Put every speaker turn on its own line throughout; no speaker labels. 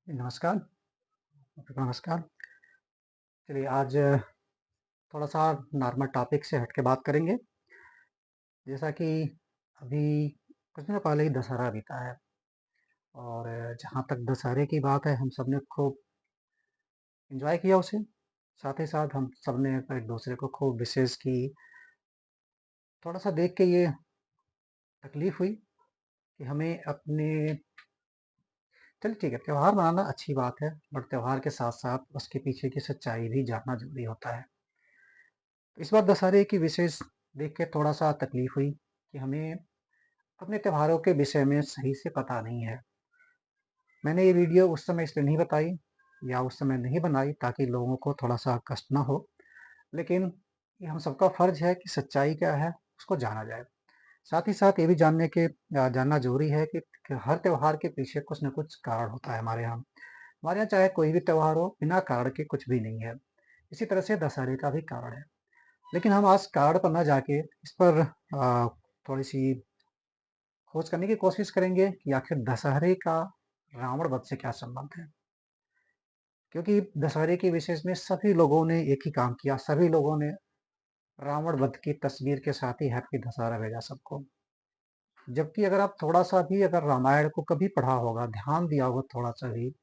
नमस्कार, नमस्कार। चलिए आज थोड़ा-सा नॉर्मल टॉपिक से हट के बात करेंगे। जैसा कि अभी कुछ दिनों पहले ही दशहरा बीता है और जहाँ तक दशहरे की बात है, हम सबने खूब एन्जॉय किया उसे। साथ ही साथ हम सबने एक-दूसरे को खूब विशेज़ की। थोड़ा-सा देख के ये तकलीफ़ हुई कि हमें अपने चलिए ठीक है, त्योहार मनाना अच्छी बात है, बट त्योहार के साथ-साथ उसके पीछे की सच्चाई भी जानना ज़रूरी होता है। इस बार दशहरे की विशेष देख के थोड़ा-सा तकलीफ़ हुई कि हमें अपने त्योहारों के विषय में सही से पता नहीं है। मैंने ये वीडियो उस समय इसलिए नहीं बताई या उस समय नहीं बनाई ताकि लोगों को थोड़ा-सा कष्ट ना हो, लेकिन ये हम सबका फ़र्ज़ है कि सच्चाई क्या है, उसको जाना जाए। साथ ही साथ ये भी जानना ज़रूरी है कि हर त्योहार के पीछे कुछ न कुछ कारण होता है हमारे यहाँ। हमारे यहाँ चाहे कोई भी त्योहार हो, बिना कारण के कुछ भी नहीं है। इसी तरह से दशहरे का भी कारण है। लेकिन हम आज कारण पर ना जाके इस पर थोड़ी-सी खोज करने की कोशिश करेंगे कि आखिर दशहरे का रावण वध से क्या संबंध है। क्योंकि दशहरे की विशेष में सभी लोगों ने एक ही काम किया, सभी लोगों ने रावण वध की तस्वीर के साथ ही हैप्पी दशहरा भेजा सबको। जबकि अगर आप थोड़ा-सा भी अगर रामायण को कभी पढ़ा होगा, ध्यान दिया होगा थोड़ा-सा भी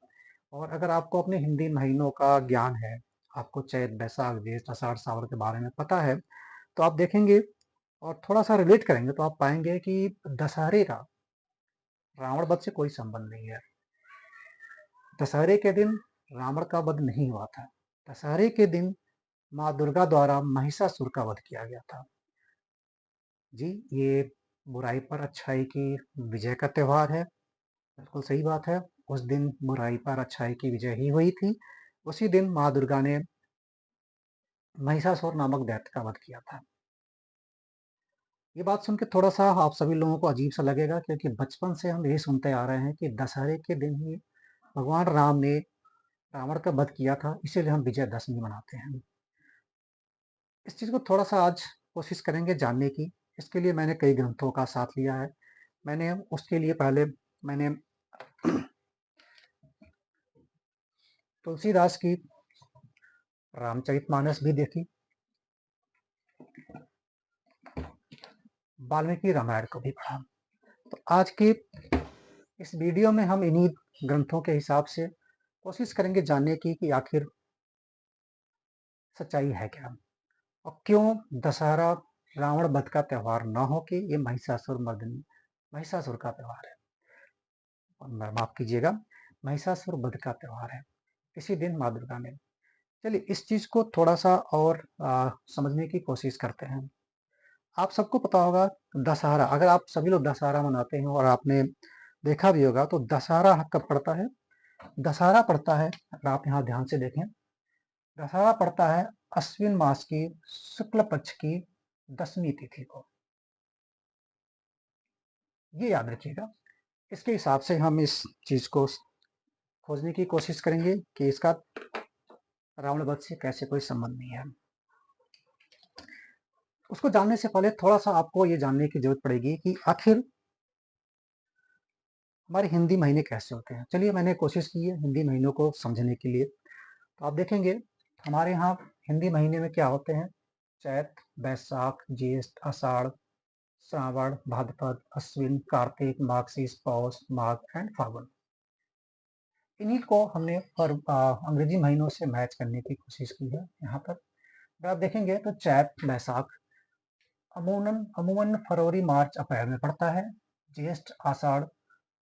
और अगर आपको अपने हिंदी महीनों का ज्ञान है, आपको चैत, बैसाख, जेठ, आषाढ़, सावन के बारे में पता है, तो आप देखेंगे और थोड़ा-सा रिलेट करेंगे तो आप पाएँगे कि दशहरे का रावण वध से कोई संबंध नहीं है। दशहरे के दिन रावण का वध नहीं हुआ था। दशहरे के दिन माँ दुर्गा द्वारा महिषासुर का वध किया गया था। जी, ये बुराई पर अच्छाई की विजय का त्योहार है। बिल्कुल सही बात है। उस दिन बुराई पर अच्छाई की विजय ही हुई थी। उसी दिन माँ दुर्गा ने महिषासुर नामक दैत्य का वध किया था। ये बात सुन के थोड़ा-सा आप सभी लोगों को अजीब-सा लगेगा क्योंकि बचपन से हम यही सुनते आ रहे हैं कि दशहरे के दिन ही भगवान राम ने रावण का वध किया था, इसीलिए हम विजयदशमी मनाते हैं। इस चीज़ को थोड़ा-सा आज कोशिश करेंगे जानने की। इसके लिए मैंने कई ग्रंथों का साथ लिया है। मैंने उसके लिए पहले मैंने तुलसीदास की रामचरितमानस भी देखी, वाल्मीकि रामायण को भी पढ़ा। तो आज की इस वीडियो में हम इन्हीं ग्रंथों के हिसाब से कोशिश करेंगे जानने की कि आखिर सच्चाई है क्या? और क्यों दशहरा रावण वध का त्योहार ना हो के ये महिषासुर का त्योहार है। माफ कीजिएगा, महिषासुर वध का त्योहार है। इसी दिन माँ दुर्गा ने चलिए इस चीज को थोड़ा सा और समझने की कोशिश करते हैं। आप सबको पता होगा दशहरा, अगर आप सभी लोग दशहरा मनाते हैं और आपने देखा भी होगा तो दशहरा कब पड़ता है? दशहरा पड़ता है, अगर आप यहाँ ध्यान से देखें, दशहरा पड़ता है अश्विन मास की शुक्ल पक्ष की 10वीं तिथि को। ये याद रखिएगा। इसके हिसाब से हम इस चीज को खोजने की कोशिश करेंगे कि इसका रावण वध से कैसे कोई संबंध नहीं है। उसको जानने से पहले थोड़ा सा आपको ये जानने की जरूरत पड़ेगी कि आखिर हमारे हिंदी महीने कैसे होते हैं। चलिए मैंने कोशिश की है हिंदी महीनों को समझने के लिए। तो आप देखेंगे हमारे यहाँ हिंदी महीने में क्या होते हैं? चैत, बैसाख, ज्येष्ठ, आषाढ़, श्रावण, भाद्रपद, अश्विन, कार्तिक, माघशीष, पौष, माघ एंड फागुन। इन्हीं को हमने अंग्रेजी महीनों से मैच करने की कोशिश की है यहाँ पर। अगर आप देखेंगे तो चैत, बैसाख अमूमन अमूमन फरवरी, मार्च, अप्रैल में पड़ता है। ज्येष्ठ, आषाढ़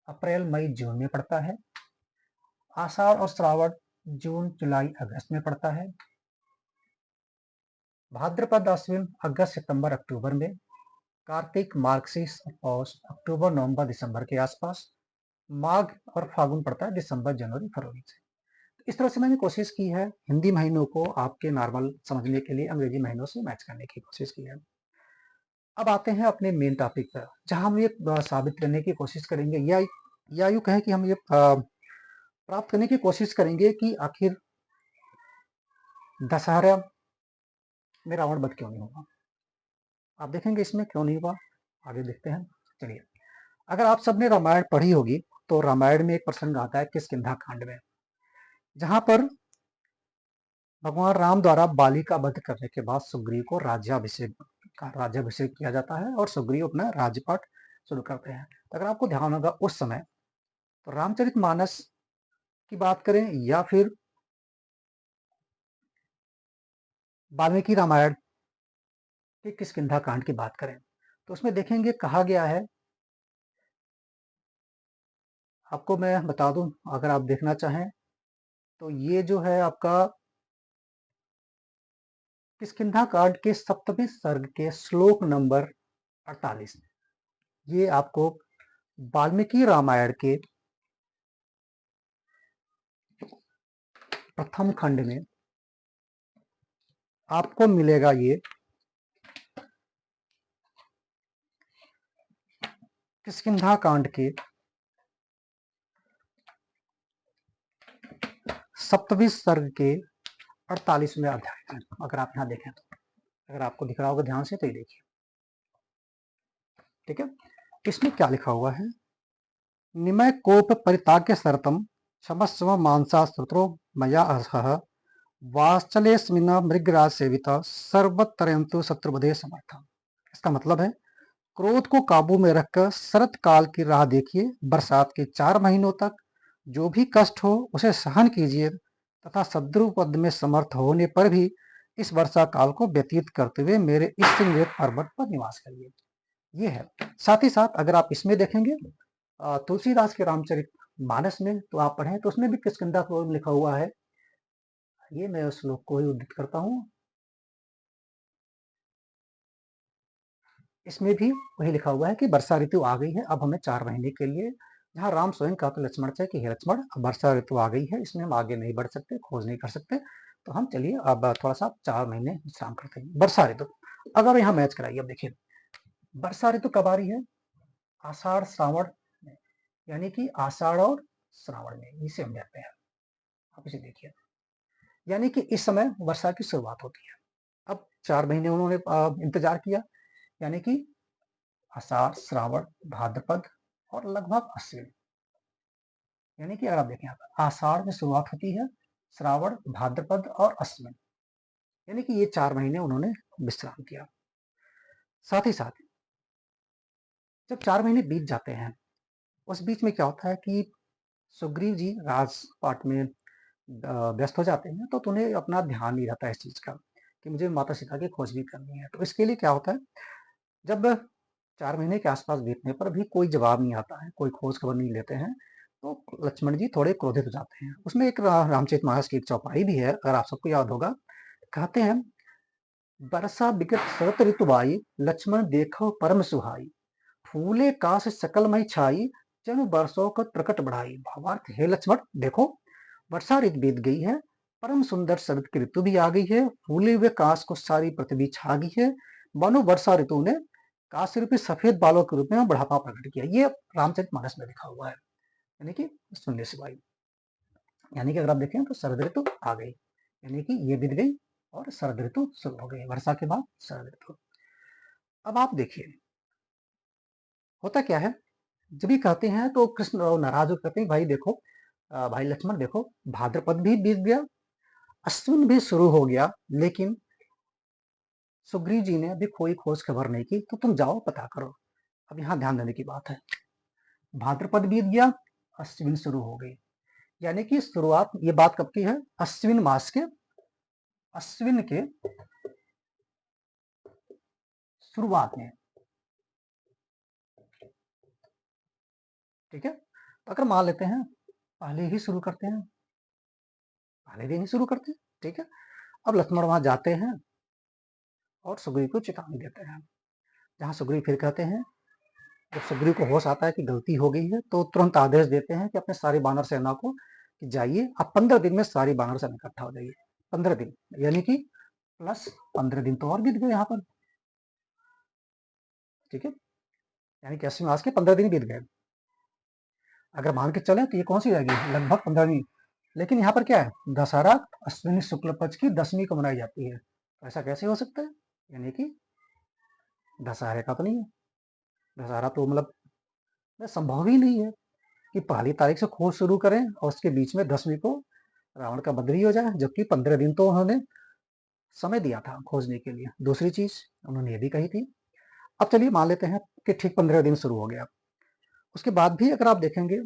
अप्रैल, मई, जून में पड़ता है। आषाढ़ और श्रावण जून, जुलाई, अगस्त में पड़ता है। भाद्रपद, अश्विन अगस्त, सितंबर, अक्टूबर में। कार्तिक, मार्गशीर्ष, पौष अक्टूबर, नवंबर, दिसंबर के आसपास। माघ और फागुन पड़ता है दिसंबर, जनवरी, फरवरी से। इस तरह से मैंने कोशिश की है हिंदी महीनों को आपके नॉर्मल समझने के लिए अंग्रेजी महीनों से मैच करने की कोशिश की है। अब आते हैं अपने मेन टॉपिक पर, जहां हम ये साबित करने की कोशिश करेंगे या यूं कहें कि हम ये प्राप्त करने की कोशिश करेंगे कि आखिर दशहरा में रावण वध क्यों नहीं हुआ। आप देखेंगे इसमें क्यों नहीं हुआ, आगे देखते हैं। चलिए, अगर आप सबने रामायण पढ़ी होगी तो रामायण में एक प्रसंग आता है किष्किंधा कांड में, जहां पर भगवान राम द्वारा बाली का वध करने के बाद सुग्रीव को राज्याभिषेक किया जाता है और सुग्रीव अपना राज्यपाठ शुरू करते हैं। तो अगर आपको ध्यान होगा उस समय तो रामचरितमानस की बात करें या फिर वाल्मीकि रामायण के किष्किंधा कांड की बात करें, तो उसमें देखेंगे कहा गया है, आपको मैं बता दूं अगर आप देखना चाहें तो ये जो है आपका किष्किंधा कांड के 7वें सर्ग के श्लोक नंबर 48, ये आपको वाल्मीकि रामायण के प्रथम खंड में आपको मिलेगा। ये किष्किंधा कांड के 7वें सर्ग के 48वें अध्याय में, अगर आप यहाँ देखें तो, अगर आपको दिख रहा होगा ध्यान से तो ये देखिए, ठीक है। इसमें क्या लिखा हुआ है, निमय कोप परिताग्य सरतम क्षमस्व मांसा श्रुतो मया अहः वात्सलेस्मिन् मृगराज सेविता सर्वतरयन्तु शत्रुवधे समर्थ। इसका मतलब है, क्रोध को काबू में रखकर शरत काल की राह देखिए, बरसात के 4 महीनों तक जो भी कष्ट हो उसे सहन कीजिए तथा शत्रु पद में समर्थ होने पर भी इस वर्षा काल को व्यतीत करते हुए मेरे इष्टनियत पर्वत पर निवास करिए। ये है। साथ ही साथ अगर आप इसमें देखेंगे तुलसीदास के रामचरित मानस में तो आप पढ़ें तो उसमें भी किष्किंधा को लिखा हुआ है। ये मैं उस श्लोक को ही उद्धृत करता हूँ, इसमें भी वही लिखा हुआ है कि वर्षा ऋतु आ गई है, अब हमें 4 महीने के लिए, जहाँ राम स्वयं कहते लक्ष्मण से कि हे लक्ष्मण अब वर्षा ऋतु आ गई है, इसमें हम आगे नहीं बढ़ सकते, खोज नहीं कर सकते, तो हम चलिए अब थोड़ा सा 4 महीने विश्राम करते हैं। वर्षा ऋतु अगर यहाँ मैच कराइए, अब देखिए वर्षा ऋतु कब आ रही है, आषाढ़ श्रावण में, यानी कि आषाढ़ और श्रावण में, इसे हम कहते हैं। आप इसे देखिए, यानी कि इस समय वर्षा की शुरुआत होती है। अब 4 महीने उन्होंने इंतजार किया, यानी कि आषाढ़ श्रावण भाद्रपद और लगभग अश्विन, यानी कि अगर आप देखें यहाँ पर आषाढ़ में शुरुआत होती है, श्रावण भाद्रपद और अश्विन, यानी कि ये 4 महीने उन्होंने विश्राम किया। साथ ही साथ जब 4 महीने बीत जाते हैं, उस बीच में क्या होता है कि सुग्रीव जी राजपाट में व्यस्त हो जाते हैं, तो उन्हें अपना ध्यान नहीं रहता है इस चीज का कि मुझे माता सीता की खोज भी करनी है। तो इसके लिए क्या होता है, जब 4 महीने के आसपास बीतने पर भी कोई जवाब नहीं आता है, कोई खोज खबर नहीं लेते हैं, तो लक्ष्मण जी थोड़े क्रोधित हो जाते हैं। उसमें एक रामचरितमानस की एक चौपाई भी है, अगर आप सबको याद होगा, कहते हैं बरसा बिगत शरत ऋतु बाई लक्ष्मण देखो परम सुहाई फूले काश सकल मई छाई जनु बरसों को प्रकट बढ़ाई। भावार्थ, हे लक्ष्मण देखो वर्षा ऋतु बीत गई है, परम सुंदर शरद की ऋतु भी आ गई है, फूले हुए काश को सारी पृथ्वी छा गई है, मानो वर्षा ऋतु ने काश रूपी सफेद बालों के रूप में बढ़ापा प्रकट किया। ये रामचरितमानस में लिखा हुआ है, यानी कि सुनने से भाई, यानी कि अगर आप देखें तो शरद ऋतु आ गई, यानी कि ये बीत गई और शरद ऋतु शुरू हो गई, वर्षा के बाद शरद ऋतु। अब आप देखिए होता क्या है, जब भी कहते हैं तो कृष्ण नाराज हो कहते हैं भाई देखो भाई लक्ष्मण देखो भाद्रपद भी बीत गया, अश्विन भी शुरू हो गया, लेकिन सुग्रीव जी ने अभी कोई खोज खबर नहीं की, तो तुम जाओ पता करो। अब यहाँ ध्यान देने की बात है, भाद्रपद बीत गया, अश्विन शुरू हो गई, यानी कि शुरुआत ये बात कब की है, अश्विन मास के, अश्विन के शुरुआत में, ठीक है। तो अगर मान लेते हैं पहले ही शुरू करते हैं, पहले दिन ही शुरू करते हैं, ठीक है। अब लक्ष्मण वहां जाते हैं और सुग्रीव को चेतावनी देते हैं, जहां सुग्रीव फिर कहते हैं, जब सुग्रीव को होश आता है कि गलती हो गई है, तो तुरंत आदेश देते हैं कि अपने सारी बानर सेना को कि जाइए अब 15 दिन में सारी बानर सेना इकट्ठा हो जाइए। 15 दिन यानी कि प्लस 15 दिन तो और बीत गए यहाँ पर, ठीक है, यानी कि 80 मास के 15 दिन बीत गए। अगर मान के चले तो ये कौन सी रहेगी, लगभग 15 दिन। लेकिन यहाँ पर क्या है, दशहरा अश्विनी शुक्ल पक्ष की 10वीं को मनाई जाती है, तो ऐसा कैसे हो सकता है, यानी कि दशहरे का तो नहीं है, दशहरा तो मतलब संभव ही नहीं है। कि 1 तारीख से खोज शुरू करें और उसके बीच में 10वीं को रावण का वध भी हो जाए, जबकि 15 दिन तो उन्होंने समय दिया था खोजने के लिए। दूसरी चीज उन्होंने ये भी कही थी। अब चलिए मान लेते हैं कि ठीक 15 दिन शुरू हो गया, उसके बाद भी अगर आप देखेंगे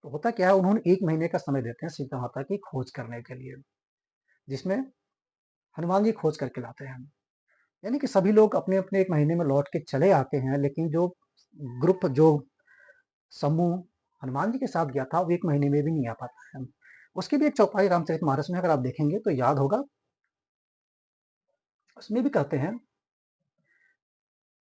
तो होता क्या है, उन्होंने 1 महीने का समय देते हैं सीता माता की खोज करने के लिए, जिसमें हनुमान जी खोज करके लाते हैं। यानी कि सभी लोग अपने अपने 1 महीने में लौट के चले आते हैं, लेकिन जो ग्रुप, जो समूह हनुमान जी के साथ गया था, वो 1 महीने में भी नहीं आ पाता है। उसकी भी एक चौपाई रामचरितमानस में अगर आप देखेंगे तो याद होगा, उसमें भी कहते हैं,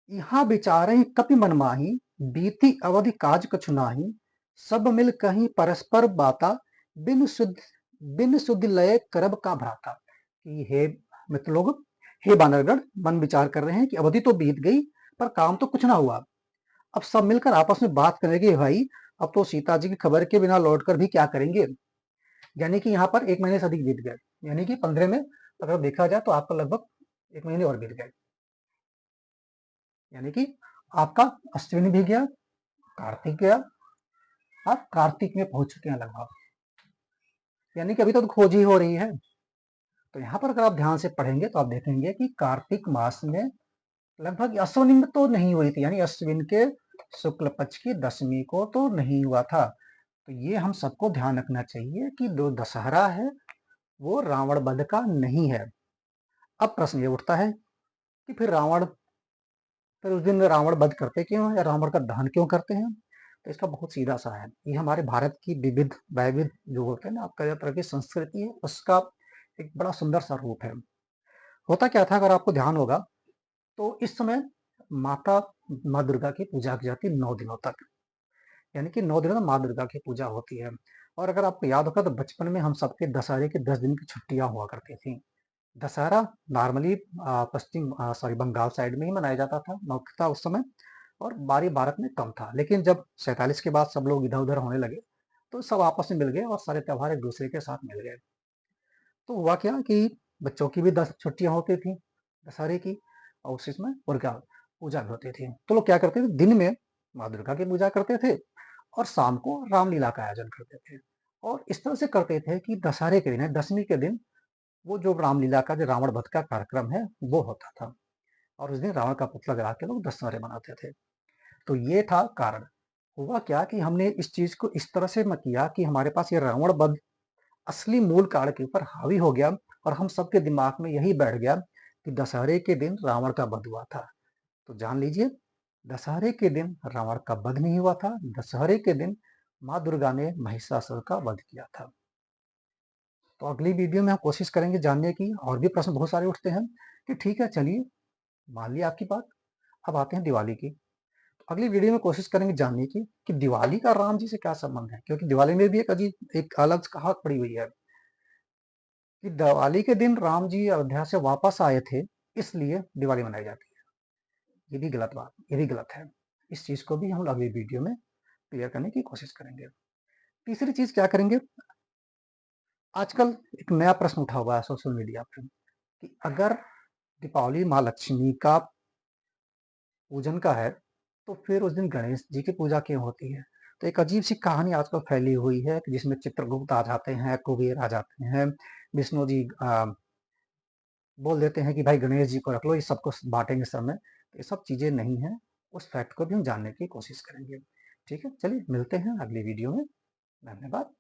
यहाँ विचारहि कपि मन माही, बीती अवधि काज कछु नाही, सब मिल कहीं परस्पर बाता, बिन सुध लय करब का भ्राता। कि हे मित्र लोग, हे बानरगढ़, मन विचार कर रहे हैं कि अवधि तो बीत गई पर काम तो कुछ ना हुआ। अब सब मिलकर आपस में बात करेंगे, भाई अब तो सीता जी की खबर के बिना लौटकर भी क्या करेंगे। यानी कि यहाँ पर 1 महीने से अधिक बीत गए, यानी कि 15 में अगर देखा जाए तो आपका लगभग 1 महीने और बीत गए। यानी कि आपका अश्विनी भी गया, कार्तिक गया, आप कार्तिक में पहुंच चुके हैं लगभग, यानी कि अभी तो खोज ही हो रही है। तो यहाँ पर अगर आप ध्यान से पढ़ेंगे तो आप देखेंगे कि कार्तिक मास में लगभग अश्विनी में तो नहीं हुई थी, यानी अश्विन के शुक्ल पक्ष की 10वीं को तो नहीं हुआ था। तो ये हम सबको ध्यान रखना चाहिए कि जो दशहरा है वो रावण वध का नहीं है। अब प्रश्न ये उठता है कि फिर उस दिन रावण वध करते क्यों हैं या रावण का दहन क्यों करते हैं। तो इसका बहुत सीधा सा है, ये हमारे भारत की विविध वैविध जो होते हैं ना, आपका तरह की संस्कृति है, उसका एक बड़ा सुंदर सा रूप है। होता क्या था, अगर आपको ध्यान होगा तो इस समय माता माँ दुर्गा की पूजा की जाती है 9 दिनों तक, यानी कि 9 दिनों में माँ दुर्गा की पूजा होती है। और अगर आपको याद होगा तो बचपन में हम सबके दशहरे के 10 दिन की छुट्टियां हुआ करती थी। दशहरा नॉर्मली पश्चिम सॉरी बंगाल साइड में ही मनाया जाता था, मुख्यतः उस समय, और बाहरी भारत में कम था। लेकिन जब 47 के बाद सब लोग इधर उधर होने लगे तो सब आपस में मिल गए और सारे त्योहार एक दूसरे के साथ मिल गए। तो हुआ क्या कि बच्चों की भी 10 छुट्टियां होती थी दशहरे की, और उसी में दुर्गा पूजा भी होती थी। तो लोग क्या करते थे, दिन में माँ दुर्गा की पूजा करते थे और शाम को रामलीला का आयोजन करते थे। और इस तरह से करते थे कि दशहरे के दिन है 10वीं के दिन वो जो रामलीला का, जो रावण वध का कार्यक्रम है, वो होता था। और उस दिन रावण का पुतला जला के लोग दशहरे मनाते थे। तो ये था कारण। हुआ क्या कि हमने इस चीज को इस तरह से मत किया कि हमारे पास ये रावण वध असली मूल कारण के ऊपर हावी हो गया, और हम सबके दिमाग में यही बैठ गया कि दशहरे के दिन रावण का वध हुआ था। तो जान लीजिए, दशहरे के दिन रावण का वध नहीं हुआ था, दशहरे के दिन माँ दुर्गा ने महिषासुर का वध किया था। तो अगली वीडियो में हम कोशिश करेंगे जानने की, और भी प्रश्न बहुत सारे उठते हैं कि ठीक है चलिए मान लिया आपकी बात, अब आते हैं दिवाली की। तो अगली वीडियो में कोशिश करेंगे जानने की कि दिवाली का राम जी से क्या संबंध है, क्योंकि दिवाली में भी एक अजीब, एक अलग कहावत पड़ी हुई है कि दिवाली के दिन राम जी अयोध्या से वापस आए थे, इसलिए दिवाली मनाई जाती है। ये भी गलत बात, ये भी गलत है। इस चीज को भी हम अगली वीडियो में क्लियर करने की कोशिश करेंगे। तीसरी चीज क्या करेंगे, आजकल एक नया प्रश्न उठा हुआ है सोशल मीडिया पे कि अगर दीपावली माँ लक्ष्मी का पूजन का है तो फिर उस दिन गणेश जी की पूजा क्यों होती है। तो एक अजीब सी कहानी आजकल फैली हुई है कि जिसमें चित्रगुप्त आ जाते हैं, कुबेर आ जाते हैं, विष्णु जी बोल देते हैं कि भाई गणेश जी को रख लो, ये सबको बांटेंगे सब में। तो ये सब चीजें नहीं है, उस फैक्ट को भी हम जानने की कोशिश करेंगे। ठीक है, चलिए मिलते हैं अगली वीडियो में। धन्यवाद।